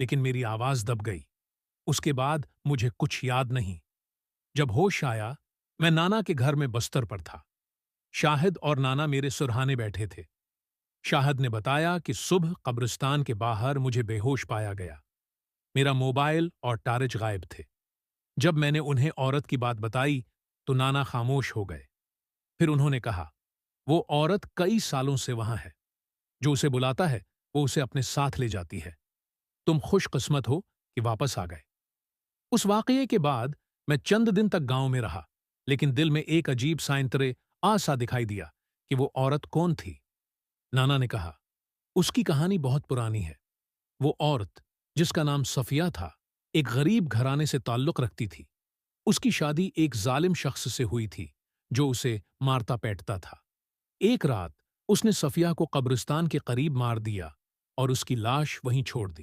लेकिन मेरी आवाज दब गई। उसके बाद मुझे कुछ याद नहीं। जब होश आया, मैं नाना के घर में बस्तर पर था। शाहिद और नाना मेरे सुरहाने बैठे थे। शाहिद ने बताया कि सुबह कब्रिस्तान के बाहर मुझे बेहोश पाया गया। मेरा मोबाइल और टारिच गायब थे। जब मैंने उन्हें औरत की बात बताई तो नाना खामोश हो गए। फिर उन्होंने कहा, वो औरत कई सालों से वहां है। जो उसे बुलाता है वो उसे अपने साथ ले जाती है। तुम खुशकिस्मत हो कि वापस आ गए। उस वाकये के बाद मैं चंद दिन तक गांव में रहा, लेकिन दिल में एक अजीब साइंतरे आसा दिखाई दिया कि वो औरत कौन थी। नाना ने कहा, उसकी कहानी बहुत पुरानी है। वो औरत, जिसका नाम सफिया था, एक गरीब घराने से ताल्लुक रखती थी। उसकी शादी एक जालिम शख्स से हुई थी जो उसे मारता पीटता था। एक रात उसने सफिया को कब्रिस्तान के करीब मार दिया और उसकी लाश वहीं छोड़ दी।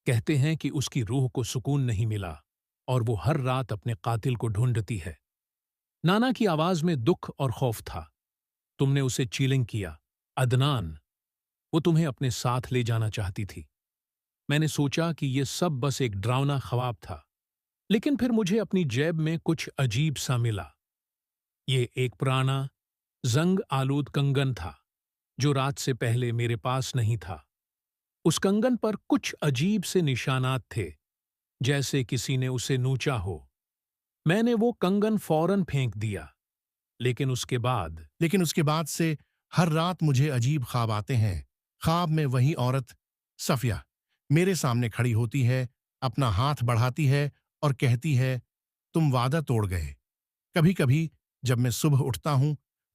कहते हैं कि उसकी रूह को सुकून नहीं मिला और वो हर रात अपने कातिल को ढूंढती है। नाना की आवाज में दुख और खौफ था। तुमने उसे चीलिंग किया, अदनान। वो तुम्हें अपने साथ ले जाना चाहती थी। मैंने सोचा कि ये सब बस एक डरावना ख्वाब था, लेकिन फिर मुझे अपनी जेब में कुछ अजीब सा मिला। ये एक पुराना जंग आलूद कंगन था जो रात से पहले मेरे पास नहीं था। उस कंगन पर कुछ अजीब से निशानात थे, जैसे किसी ने उसे नोचा हो। मैंने वो कंगन फौरन फेंक दिया, लेकिन उसके बाद से हर रात मुझे अजीब ख्वाब आते हैं। ख्वाब में वही औरत सफिया मेरे सामने खड़ी होती है, अपना हाथ बढ़ाती है और कहती है, तुम वादा तोड़ गए। कभी कभी जब मैं सुबह उठता हूं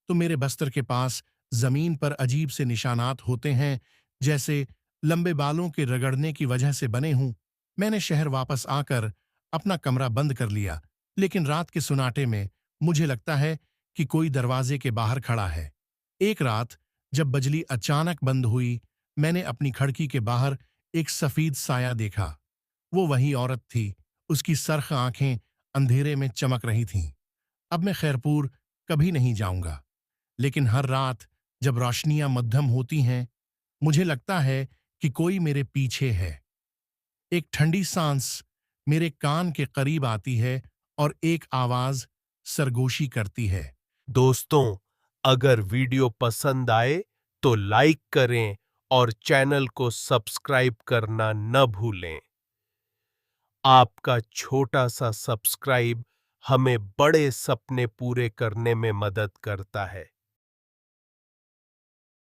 तो मेरे बस्तर के पास जमीन पर अजीब से निशानात होते हैं, जैसे लंबे बालों के रगड़ने की वजह से बने हूं। मैंने शहर वापस आकर अपना कमरा बंद कर लिया, लेकिन रात के सुनाटे में मुझे लगता है कि कोई दरवाजे के बाहर खड़ा है। एक रात जब बिजली अचानक बंद हुई, मैंने अपनी खिड़की के बाहर एक सफेद साया देखा। वो वही औरत थी। उसकी सरख आंखें अंधेरे में चमक रही थीं। अब मैं खैरपुर कभी नहीं जाऊंगा, लेकिन हर रात जब रोशनियां मध्यम होती हैं, मुझे लगता है कि कोई मेरे पीछे है। एक ठंडी सांस मेरे कान के करीब आती है और एक आवाज सरगोशी करती है। दोस्तों, अगर वीडियो पसंद आए तो लाइक करें और चैनल को सब्सक्राइब करना न भूलें। आपका छोटा सा सब्सक्राइब हमें बड़े सपने पूरे करने में मदद करता है।